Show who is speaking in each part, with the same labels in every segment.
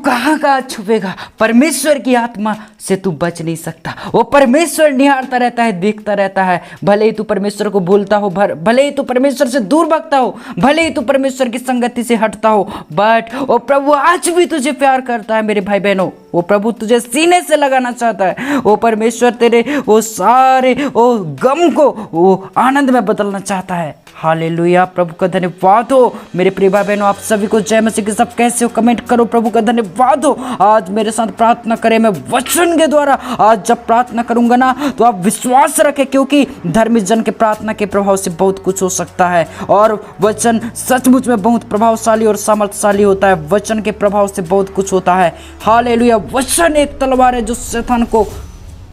Speaker 1: कहाँ कहाँ छुपेगा? परमेश्वर की आत्मा से तू बच नहीं सकता। वो परमेश्वर निहारता रहता है, देखता रहता है। भले ही तू परमेश्वर को भूलता हो, भले ही तू परमेश्वर से दूर भागता हो, भले ही तू परमेश्वर की संगति से हटता हो, बट वो प्रभु आज भी तुझे प्यार करता है मेरे भाई बहनों। वो प्रभु तुझे सीने से लगाना चाहता है। वो परमेश्वर तेरे वो सारे वो गम को वो आनंद में बदलना चाहता है। हालेलुया, प्रभु का धन्यवाद हो। मेरे प्रिय भाई बहनों, आप सभी को जय मसीह के। सब कैसे हो कमेंट करो। प्रभु का धन्यवाद हो। आज मेरे साथ प्रार्थना करें। मैं वचन के द्वारा आज जब प्रार्थना करूंगा ना, तो आप विश्वास रखें, क्योंकि धर्मी जन के प्रार्थना के प्रभाव से बहुत कुछ हो सकता है। और वचन सचमुच में बहुत प्रभावशाली और सामर्थ्यशाली होता है। वचन के प्रभाव से बहुत कुछ होता है। हालेलुया, वचन एक तलवार है जो शैतान को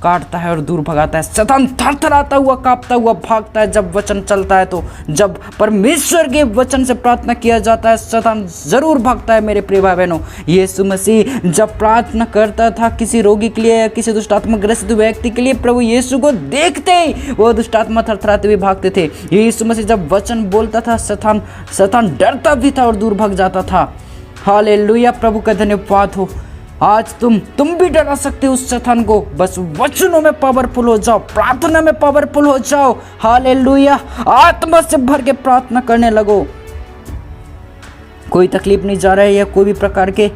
Speaker 1: काटता है और दूर भगाता है। शैतान थरथराता हुआ, कांपता हुआ भागता है जब वचन चलता है। तो जब परमेश्वर के वचन से प्रार्थना किया जाता है, शैतान जरूर भागता है। मेरे प्रिय भाई बहनों, यीशु मसीह जब प्रार्थना करता था किसी रोगी के लिए या किसी दुष्टात्मा ग्रसित व्यक्ति के लिए, प्रभु यीशु को देखते ही वो दुष्टात्मा थरथराते हुए भागते थे। यीशु मसीह जब वचन बोलता था, शैतान डरता भी था और दूर भाग जाता था। हालेलुया, प्रभु का धन्यवाद हो। आज तुम भी डरा सकते हो उस शैतान को। बस वचनों में पावरफुल हो जाओ, प्रार्थना में पावरफुल हो जाओ। हालेलुया, आत्मा से भर के प्रार्थना करने लगो। कोई तकलीफ नहीं जा रहा है या कोई भी प्रकार के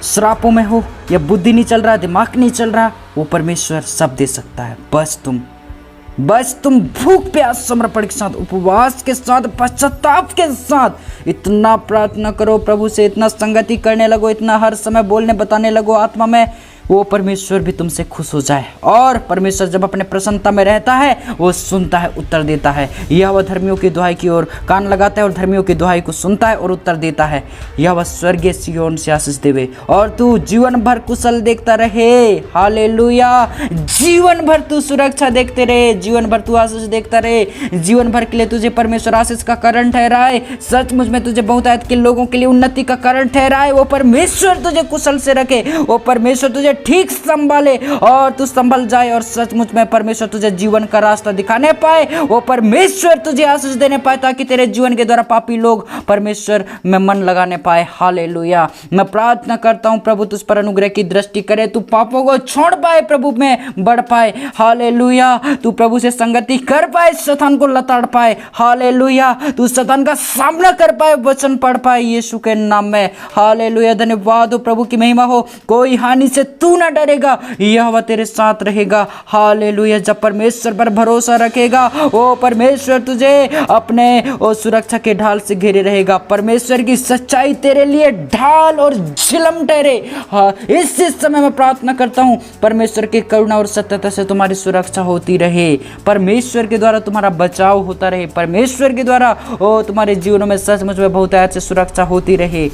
Speaker 1: श्रापों में हो या बुद्धि नहीं चल रहा, दिमाग नहीं चल रहा, वो परमेश्वर सब दे सकता है। बस तुम भूख प्यास समर्पण के साथ, उपवास के साथ, पश्चाताप के साथ इतना प्रार्थना करो प्रभु से, इतना संगति करने लगो, इतना हर समय बोलने बताने लगो आत्मा में, वो परमेश्वर भी तुमसे खुश हो जाए। और परमेश्वर जब अपने प्रसन्नता में रहता है, वो सुनता है, उत्तर देता है। यह वह धर्मियों की दुहाई की ओर कान लगाता है और धर्मियों की दुहाई को सुनता है और उत्तर देता है। यह वह स्वर्गीय सिय्योन से आशीष देवे और तू जीवन भर कुशल देखता रहे। हालेलुया, जीवन भर तू सुरक्षा देखते रहे, जीवन भर तू आशीष देखता रहे, जीवन भर के लिए तुझे परमेश्वर आशीष का कारण ठहराए। सचमुच में तुझे बहुतायत के लोगों के लिए उन्नति का कारण ठहराए। वो परमेश्वर तुझे कुशल से रखे, वो परमेश्वर तुझे ठीक संभाले और तू संभल जाए और सचमुच में परमेश्वर तुझे जीवन का रास्ता दिखाने पाए। वो परमेश्वर तुझे आशीष देने पाए ताकि तेरे जीवन के द्वारा पापी लोग परमेश्वर में मन लगाने पाए। हालेलुया, मैं प्रार्थना करता हूं प्रभु तुझ पर अनुग्रह की दृष्टि करे, तू पापों को छोड़ पाए, प्रभु में बढ़ पाए। हालेलुया, तू प्रभु से संगति कर पाए, शैतान को लताड़ पाए। हालेलुया, तू शैतान का सामना कर पाए, वचन पढ़ पाए यीशु के नाम में। हालेलुया, धन्यवाद हो, प्रभु की महिमा हो। कोई हानि से तू ना डरेगा, यहोवा तेरे साथ रहेगा। हालेलुया, जब परमेश्वर पर भरोसा रखेगा, वो परमेश्वर तुझे अपने वो सुरक्षा के ढाल से घेरे रहेगा। परमेश्वर की सच्चाई तेरे लिए ढाल और झिलम ठहरे। हाँ, इस समय मैं प्रार्थना करता हूँ परमेश्वर की करुणा और सत्यता से तुम्हारी सुरक्षा होती रहे, परमेश्वर के द्वारा तुम्हारा बचाव होता रहे, परमेश्वर के द्वारा वो तुम्हारे जीवनों में सचमुच में बहुत अच्छी सुरक्षा होती रहे।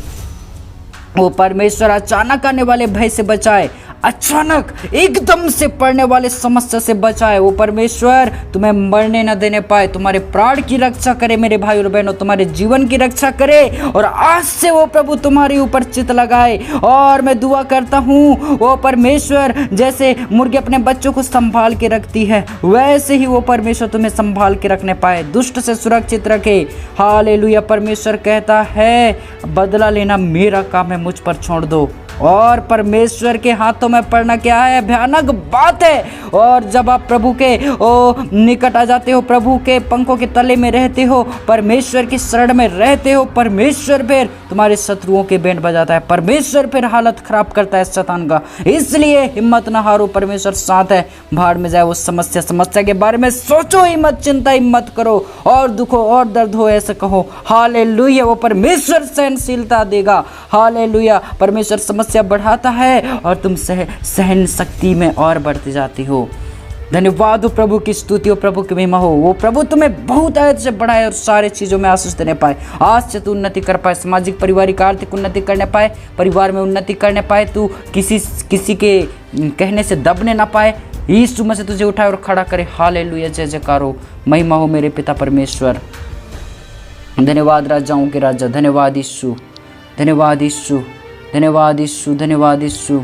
Speaker 1: वो परमेश्वर अचानक आने वाले भय से बचाए, अचानक एकदम से पड़ने वाले समस्या से बचाए। वो परमेश्वर तुम्हें मरने न देने पाए, तुम्हारे प्राण की रक्षा करे मेरे भाई और बहनों, तुम्हारे जीवन की रक्षा करे और आज से वो प्रभु तुम्हारे ऊपर चित लगाए। और मैं दुआ करता हूँ वो परमेश्वर जैसे मुर्गी अपने बच्चों को संभाल के रखती है, वैसे ही वो परमेश्वर तुम्हें संभाल के रखने पाए, दुष्ट से सुरक्षित रखे। हालेलुया, परमेश्वर कहता है बदला लेना मेरा काम है, मुझ पर छोड़ दो। और परमेश्वर के हाथों में पड़ना क्या है, भयानक बात है। और जब आप प्रभु के निकट आ जाते हो, प्रभु के पंखों के तले में रहते हो, परमेश्वर की शरण में रहते हो, परमेश्वर फिर तुम्हारे शत्रुओं के बैंड बजाता है, परमेश्वर फिर हालत खराब करता है शैतान का। इसलिए हिम्मत ना हारो, परमेश्वर साथ है। भाड़ में जाए वो समस्या के बारे में सोचो ही मत, चिंता ही मत करो, और दुख हो और दर्द हो ऐसे कहो। हालेलुया, वो परमेश्वर सहनशीलता देगा। हालेलुया, परमेश्वर समस्या बढ़ाता है और तुम सहन शक्ति में और बढ़ते जाते हो। धन्यवाद हो, प्रभु की स्तुति हो, प्रभु की महिमा हो। वो प्रभु तुम्हें बहुत आयत से बढ़ाए और सारे चीज़ों में आशीष देने पाए। आज से तू उन्नति कर पाए, सामाजिक पारिवारिक आर्थिक उन्नति करने पाए, परिवार में उन्नति करने पाए, तू किसी के कहने से दबने ना पाए। यीशु मसीह तुझे उठाए और खड़ा करे। हालेलुया, जय जयकार हो, महिमा हो मेरे पिता परमेश्वर। धन्यवाद राजाओं के राजा, धन्यवाद यीशु, धन्यवाद यीशु, धन्यवाद यीशु, धन्यवाद यीशु,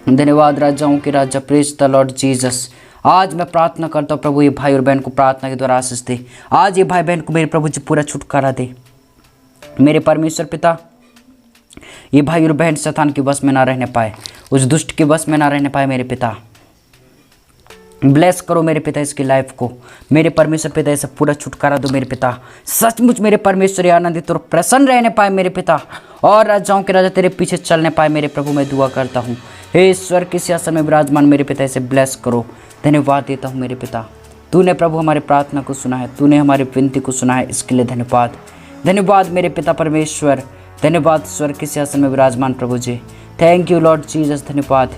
Speaker 1: धन्यवाद राजाओं के राजा। Praise the lord Jesus. आज मैं प्रार्थना करता हूँ प्रभु ये भाई और बहन को प्रार्थना के द्वारा आशीष दे। आज ये भाई बहन को मेरे प्रभु जी पूरा छुटकारा दे। मेरे परमेश्वर पिता, ये भाई और बहन शैतान के वश में ना रहने पाए, उस दुष्ट के वश में ना रहने पाए मेरे पिता। ब्लेस करो मेरे पिता इसकी लाइफ को, मेरे परमेश्वर पिता इसे पूरा छुटकारा दो मेरे पिता। सचमुच मेरे परमेश्वर आनंदित और प्रसन्न रहने पाए मेरे पिता, और राजाओं के राजा तेरे पीछे चलने पाए मेरे प्रभु। मैं दुआ करता हूँ हे ईश्वर के सिंहासन में विराजमान मेरे पिता, इसे ब्लेस करो। धन्यवाद देता हूँ मेरे पिता, तूने प्रभु हमारी प्रार्थना को सुना है, तूने हमारी विनती को सुना है, इसके लिए धन्यवाद। धन्यवाद मेरे पिता परमेश्वर, धन्यवाद स्वर्ग के सिंहासन में विराजमान प्रभु जी। थैंक यू लॉर्ड जीसस, धन्यवाद।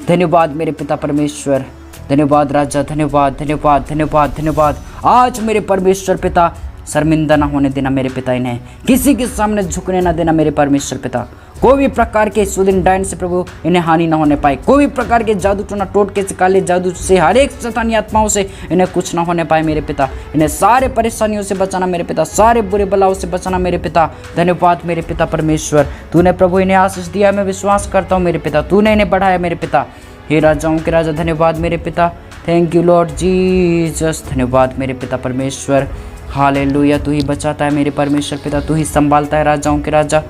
Speaker 1: धन्यवाद मेरे पिता परमेश्वर, धन्यवाद राजा, धन्यवाद धन्यवाद धन्यवाद धन्यवाद। आज मेरे परमेश्वर पिता शर्मिंदा ना होने देना मेरे पिता, इन्हें किसी के सामने झुकने ना देना मेरे परमेश्वर पिता। कोई भी प्रकार के सुदिन डायन से प्रभु इन्हें हानि ना होने पाए, कोई भी प्रकार के जादू टोना टोटके से काले जादू से हर एक शैतानी आत्माओं से इन्हें कुछ ना होने पाए मेरे पिता। इन्हें सारे परेशानियों से बचाना मेरे पिता, सारे बुरे बलाओं से बचाना मेरे पिता। धन्यवाद मेरे पिता परमेश्वर, तूने प्रभु इन्हें आशीष दिया, मैं विश्वास करता हूँ मेरे पिता, तूने इन्हें बढ़ाया मेरे पिता। हे राजाओं के राजा धन्यवाद मेरे पिता, थैंक यू लॉर्ड जीसस। धन्यवाद मेरे पिता परमेश्वर, हालेलुया। तू ही बचाता है मेरे परमेश्वर पिता, तू ही संभालता है राजाओं के राजा,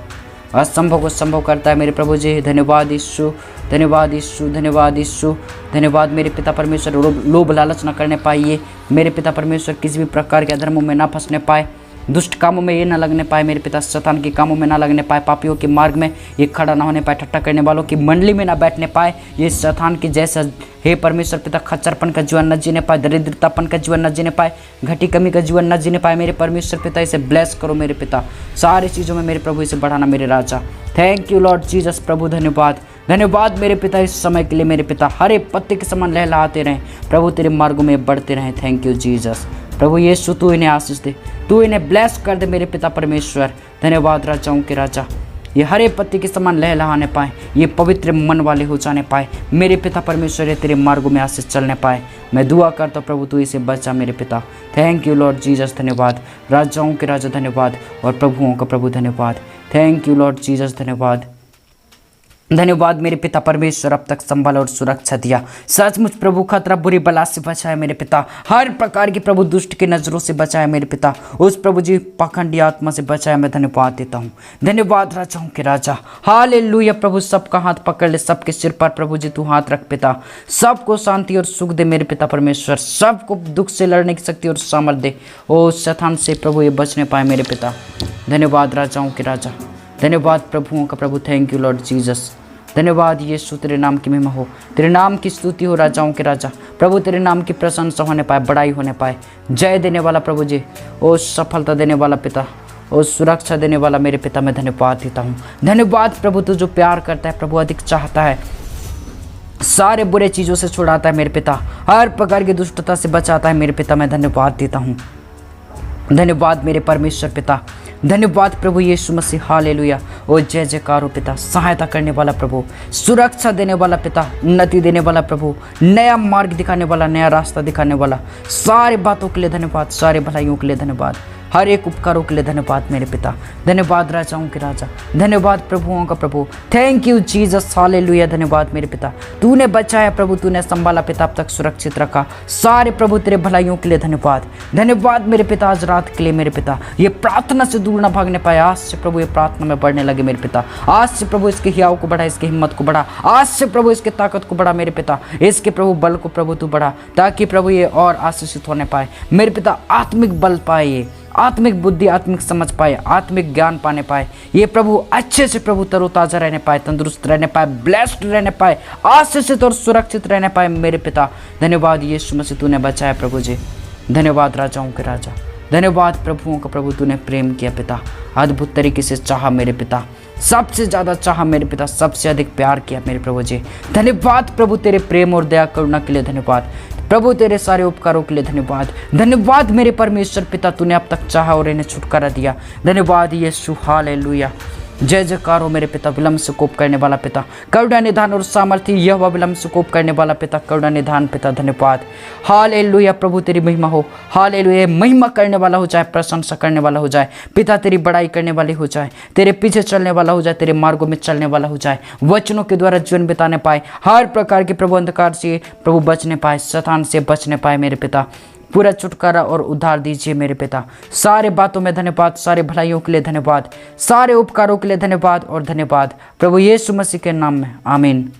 Speaker 1: असंभव को संभव करता है मेरे प्रभु जी। धन्यवाद यीशु, धन्यवाद यीशु, धन्यवाद यीशु, धन्यवाद मेरे पिता परमेश्वर। लोभ लालच न करने पाइए मेरे पिता परमेश्वर, किसी भी प्रकार के अधर्मों में ना फंसने पाए, दुष्ट कामों में ये ना लगने पाए मेरे पिता, शैतान के कामों में ना लगने पाए, पापियों के मार्ग में ये खड़ा ना होने पाए, ठट्टा करने वालों की मंडली में ना बैठने पाए, ये शैतान के जैसा हे परमेश्वर पिता खच्चरपन का जीवन न जीने पाए, दरिद्रतापन का जीवन न जीने पाए, घटी कमी का जीवन न जीने पाए मेरे परमेश्वर पिता। इसे ब्लेस करो मेरे पिता, सारी चीज़ों में मेरे प्रभु इसे बढ़ाना मेरे राजा। थैंक यू लॉर्ड जीसस प्रभु, धन्यवाद धन्यवाद मेरे पिता इस समय के लिए मेरे पिता। हर एक पत्ते के समान लहलहाते रहें प्रभु, तेरे मार्गों में बढ़ते रहें। थैंक यू जीसस प्रभु यीशु, तू इन्हें आशीष दे, तू इन्हें ब्लेस कर दे मेरे पिता परमेश्वर। धन्यवाद राजाओं के राजा, ये हरे पत्ती के समान लहलहाने पाए, ये पवित्र मन वाले हो जाने पाए मेरे पिता परमेश्वर, ये तेरे मार्गों में आशीष चलने पाए। मैं दुआ करता हूँ प्रभु, तू इसे बचा मेरे पिता। थैंक यू लॉर्ड जीसस, धन्यवाद राजाओं के राजा, धन्यवाद और प्रभुओं का प्रभु, धन्यवाद। थैंक यू लॉर्ड जीसस, धन्यवाद धन्यवाद मेरे पिता परमेश्वर, अब तक संभाल और सुरक्षा दिया। सचमुच प्रभु खतरा बुरी बला से बचाए मेरे पिता, हर प्रकार की प्रभु दुष्ट की नजरों से बचाए मेरे पिता, उस प्रभु जी पाखंडी आत्मा से बचाए। मैं धन्यवाद देता हूँ, धन्यवाद राजाओं के राजा, हालेलुया प्रभु। सबका हाथ पकड़ ले, सबके सिर पर प्रभु जी तू हाथ रख पिता, सबको शांति और सुख दे मेरे पिता परमेश्वर, सबको दुख से लड़ने की शक्ति और सामर्थ दे, ओ शैतान से प्रभु ये बचने पाए मेरे पिता। धन्यवाद राजाओं के राजा, धन्यवाद प्रभुओं का प्रभु। थैंक यू लॉर्ड जीसस, धन्यवाद यीशु, तेरे नाम की महिमा हो, तेरे नाम की स्तुति हो राजाओं के राजा प्रभु, तेरे नाम की प्रशंसा होने पाए, बड़ाई होने पाए। जय देने वाला प्रभु जी, ओ सफलता देने वाला पिता, ओ सुरक्षा देने वाला मेरे पिता, मैं धन्यवाद देता हूँ। धन्यवाद प्रभु, तू जो प्यार करता है प्रभु, अधिक चाहता है, सारे बुरे चीज़ों से छुड़ाता है मेरे पिता, हर प्रकार की दुष्टता से बचाता है मेरे पिता, मैं धन्यवाद देता हूँ। धन्यवाद मेरे परमेश्वर पिता, धन्यवाद प्रभु यीशु मसीह, हालेलुया। ओ जय जयकार हो पिता, सहायता करने वाला प्रभु, सुरक्षा देने वाला पिता, उन्नति देने वाला प्रभु, नया मार्ग दिखाने वाला, नया रास्ता दिखाने वाला, सारी बातों के लिए धन्यवाद, सारे भलाइयों के लिए धन्यवाद, हर एक उपकारों के लिए धन्यवाद मेरे पिता। धन्यवाद राजाओं के राजा, धन्यवाद प्रभुओं का प्रभु। Thank you Jesus, hallelujah. धन्यवाद मेरे पिता, तूने बचाया प्रभु, तूने संभाला पिता, अब तक सुरक्षित रखा, सारे प्रभु तेरे भलाइयों के लिए धन्यवाद। धन्यवाद मेरे पिता आज रात के लिए मेरे पिता, ये प्रार्थना से दूर ना भागने पाए, आज से प्रभु ये प्रार्थना में बढ़ने लगे मेरे पिता, आज से प्रभु इसके हियाव को बढ़ा, इसकी हिम्मत को बढ़ा, आज से प्रभु इसके ताकत को बढ़ा मेरे पिता, इसके प्रभु बल को प्रभु तू बढ़ा, ताकि प्रभु ये और आशीषित होने पाए मेरे पिता, आत्मिक बल पाए, ये आत्मिक बुद्धि, आत्मिक समझ पाए, आत्मिक ज्ञान पाने पाए, ये प्रभु अच्छे से प्रभु तरोताजा रहने पाए, तंदुरुस्त रहने पाए, ब्लेस्ड रहने पाए, आशीषित और सुरक्षित रहने पाए मेरे पिता। धन्यवाद यीशु मसीह, तूने बचाया प्रभु जी। धन्यवाद राजाओं के राजा, धन्यवाद प्रभुओं का प्रभु, तूने प्रेम किया पिता, अद्भुत तरीके से चाहा मेरे पिता, सबसे ज़्यादा चाहा मेरे पिता, सबसे अधिक प्यार किया मेरे प्रभु जी। धन्यवाद प्रभु तेरे प्रेम और दया करुणा के लिए धन्यवाद प्रभु, तेरे सारे उपकारों के लिए धन्यवाद। धन्यवाद मेरे परमेश्वर पिता, तूने अब तक चाहा और इन्हें छुटकारा दिया। धन्यवाद यीशु, हालेलुया। जय जयकार हो मेरे पिता, विलम्ब से कोप करने वाला पिता, करुणा निधान और सामर्थ्य यहोवा, विलम्ब से कोप करने वाला पिता, करुणा निधान पिता, धन्यवाद। हालेलुया प्रभु तेरी महिमा हो, हालेलुया। महिमा करने वाला हो जाए, प्रशंसा करने वाला हो जाए पिता, तेरी बड़ाई करने वाली हो जाए, तेरे पीछे चलने वाला हो जाए, तेरे मार्गों में चलने वाला हो जाए, वचनों के द्वारा जीवन बिताने पाए, हर प्रकार के प्रभु अंधकार से प्रभु बचने पाए, शैतान से बचने पाए मेरे पिता, पूरा छुटकारा और उद्धार दीजिए मेरे पिता। सारे बातों में धन्यवाद, सारे भलाइयों के लिए धन्यवाद, सारे उपकारों के लिए धन्यवाद और धन्यवाद प्रभु यीशु मसीह के नाम में, आमीन।